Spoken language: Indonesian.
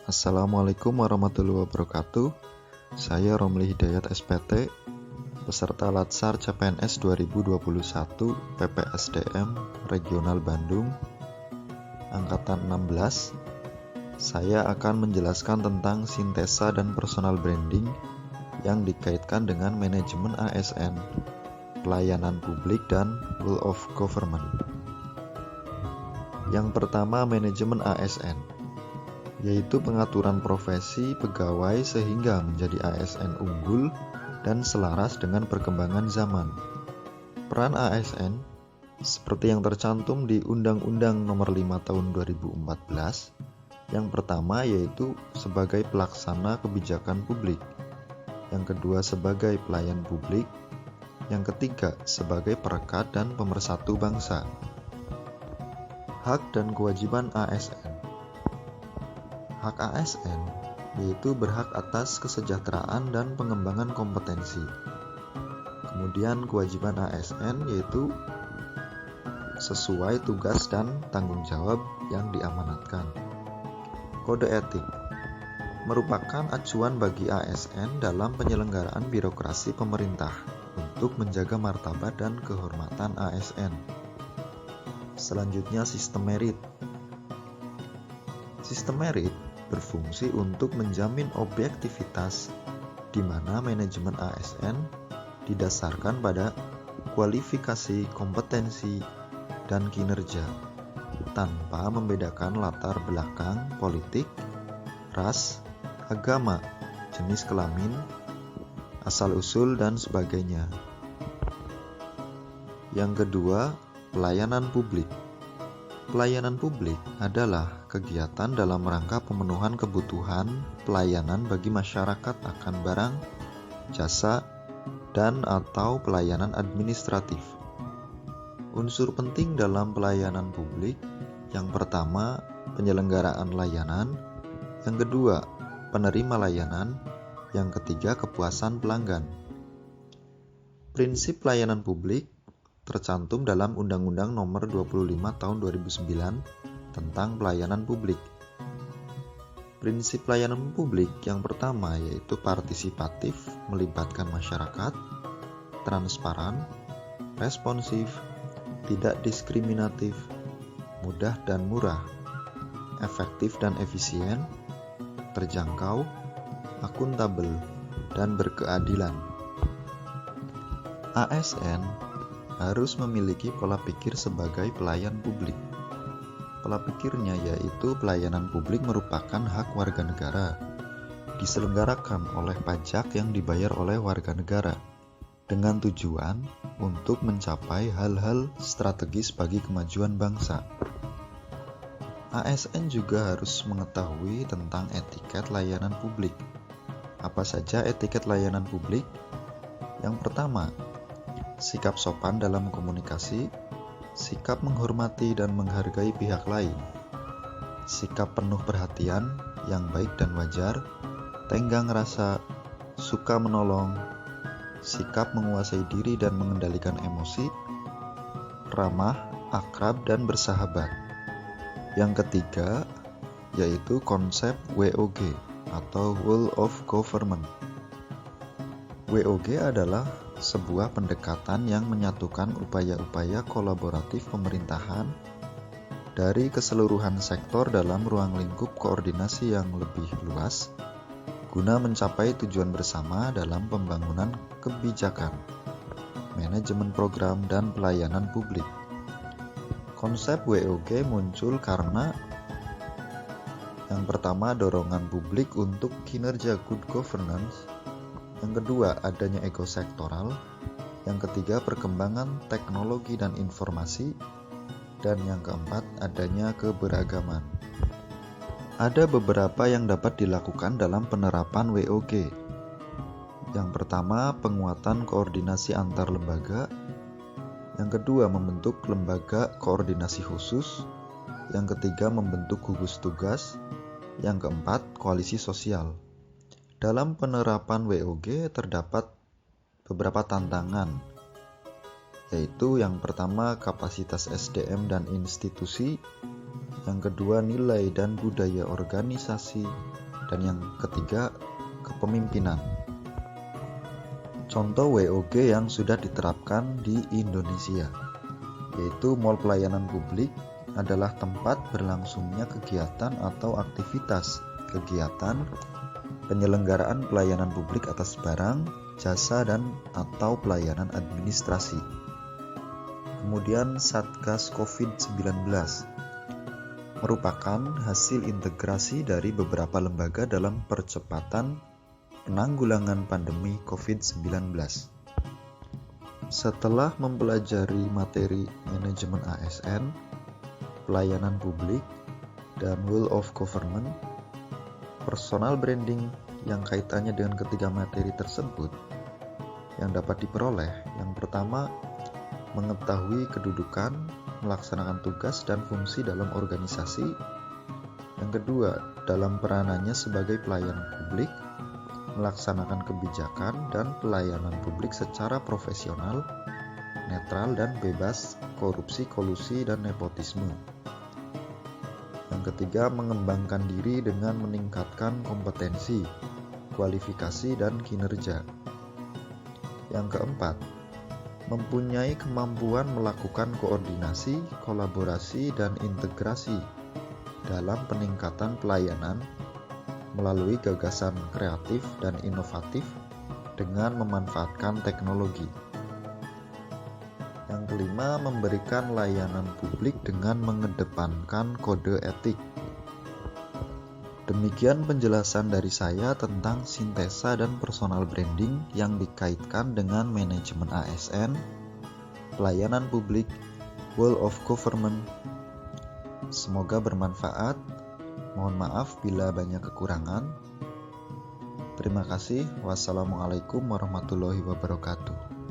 Assalamualaikum warahmatullahi wabarakatuh. Saya Romli Hidayat SPT, peserta Latsar CPNS 2021 PPSDM Regional Bandung, Angkatan 16. Saya akan menjelaskan tentang sintesa dan personal branding yang dikaitkan dengan manajemen ASN, pelayanan publik, dan rule of government. Yang pertama, manajemen ASN, yaitu pengaturan profesi pegawai sehingga menjadi ASN unggul dan selaras dengan perkembangan zaman. Peran ASN seperti yang tercantum di Undang-Undang Nomor 5 Tahun 2014, yang pertama yaitu sebagai pelaksana kebijakan publik, yang kedua sebagai pelayan publik, yang ketiga sebagai perekat dan pemersatu bangsa. Hak dan kewajiban ASN. Hak ASN yaitu berhak atas kesejahteraan dan pengembangan kompetensi. Kemudian kewajiban ASN yaitu sesuai tugas dan tanggung jawab yang diamanatkan. Kode etik merupakan acuan bagi ASN dalam penyelenggaraan birokrasi pemerintah untuk menjaga martabat dan kehormatan ASN. Selanjutnya, sistem merit. Sistem merit berfungsi untuk menjamin objektivitas di mana manajemen ASN didasarkan pada kualifikasi, kompetensi, dan kinerja tanpa membedakan latar belakang politik, ras, agama, jenis kelamin, asal-usul, dan sebagainya. Yang kedua, pelayanan publik. Pelayanan publik adalah kegiatan dalam rangka pemenuhan kebutuhan pelayanan bagi masyarakat akan barang, jasa, dan atau pelayanan administratif. Unsur penting dalam pelayanan publik, yang pertama, penyelenggaraan layanan, yang kedua, penerima layanan, yang ketiga, kepuasan pelanggan. Prinsip pelayanan publik tercantum dalam Undang-Undang Nomor 25 Tahun 2009 tentang pelayanan publik. Prinsip pelayanan publik yang pertama yaitu partisipatif, melibatkan masyarakat, transparan, responsif, tidak diskriminatif, mudah dan murah, efektif dan efisien, terjangkau, akuntabel, dan berkeadilan. ASN harus memiliki pola pikir sebagai pelayan publik. Pola pikirnya yaitu pelayanan publik merupakan hak warga negara, diselenggarakan oleh pajak yang dibayar oleh warga negara, dengan tujuan untuk mencapai hal-hal strategis bagi kemajuan bangsa. ASN juga harus mengetahui tentang etiket layanan publik. Apa saja etiket layanan publik? Yang pertama, sikap sopan dalam komunikasi, sikap menghormati dan menghargai pihak lain, sikap penuh perhatian yang baik dan wajar, tenggang rasa, suka menolong, sikap menguasai diri dan mengendalikan emosi, ramah, akrab, dan bersahabat. Yang ketiga, yaitu konsep WOG atau Whole of Government. WOG adalah sebuah pendekatan yang menyatukan upaya-upaya kolaboratif pemerintahan dari keseluruhan sektor dalam ruang lingkup koordinasi yang lebih luas guna mencapai tujuan bersama dalam pembangunan kebijakan, manajemen program, dan pelayanan publik. Konsep WOG muncul karena yang pertama, dorongan publik untuk kinerja good governance, yang kedua, adanya ego sektoral, yang ketiga, perkembangan teknologi dan informasi, dan yang keempat, adanya keberagaman. Ada beberapa yang dapat dilakukan dalam penerapan WOG. Yang pertama, penguatan koordinasi antar lembaga. Yang kedua, membentuk lembaga koordinasi khusus. Yang ketiga, membentuk gugus tugas. Yang keempat, koalisi sosial. Dalam penerapan WOG terdapat beberapa tantangan. yaitu yang pertama kapasitas SDM dan institusi, yang kedua nilai dan budaya organisasi, dan yang ketiga kepemimpinan. Contoh WOG yang sudah diterapkan di Indonesia, yaitu Mall Pelayanan Publik adalah tempat berlangsungnya kegiatan atau aktivitas kegiatan penyelenggaraan pelayanan publik atas barang, jasa, dan atau pelayanan administrasi. Kemudian Satgas COVID-19 merupakan hasil integrasi dari beberapa lembaga dalam percepatan penanggulangan pandemi COVID-19. Setelah mempelajari materi manajemen ASN, pelayanan publik, dan Rule of Government, personal branding yang kaitannya dengan ketiga materi tersebut yang dapat diperoleh, yang pertama, mengetahui kedudukan, melaksanakan tugas dan fungsi dalam organisasi. Yang kedua, dalam peranannya sebagai pelayan publik, melaksanakan kebijakan dan pelayanan publik secara profesional, netral dan bebas korupsi, kolusi, dan nepotisme. Yang ketiga, mengembangkan diri dengan meningkatkan kompetensi, kualifikasi, dan kinerja. Yang keempat, mempunyai kemampuan melakukan koordinasi, kolaborasi, dan integrasi dalam peningkatan pelayanan melalui gagasan kreatif dan inovatif dengan memanfaatkan teknologi. Yang kelima, memberikan layanan publik dengan mengedepankan kode etik. Demikian penjelasan dari saya tentang sintesa dan personal branding yang dikaitkan dengan manajemen ASN, pelayanan publik, Rule of Government. Semoga bermanfaat. Mohon maaf bila banyak kekurangan. Terima kasih. Wassalamualaikum warahmatullahi wabarakatuh.